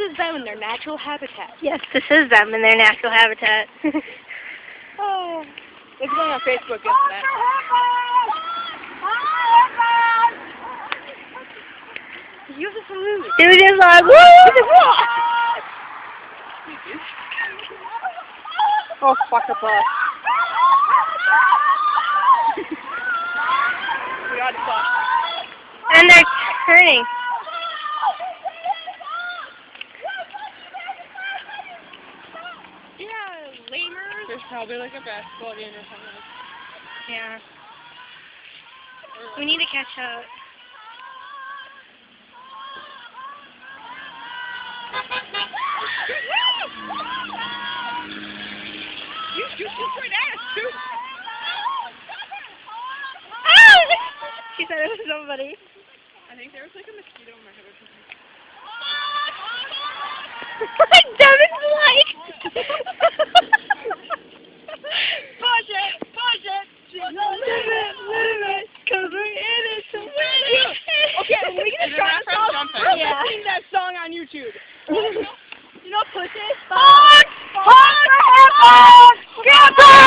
is them in their natural habitat. Yes, this is them in their natural habitat. Oh, it's going on Facebook yesterday. You have to salute. Dude is like, woo! Oh, fuck the bus. We got the bus. And they're turning. Yeah, lamers. There's probably like a basketball game or something. Yeah. We need to catch up. You shoot right at us, too. She said it was somebody. I think there was like a mosquito in my head or something. Devin's like. Push it! Cause we're in it to win it. Okay, when we get a shot song, Yeah. sing that song on YouTube. You know, push it. Honk! Honk! Hippos! Hippos!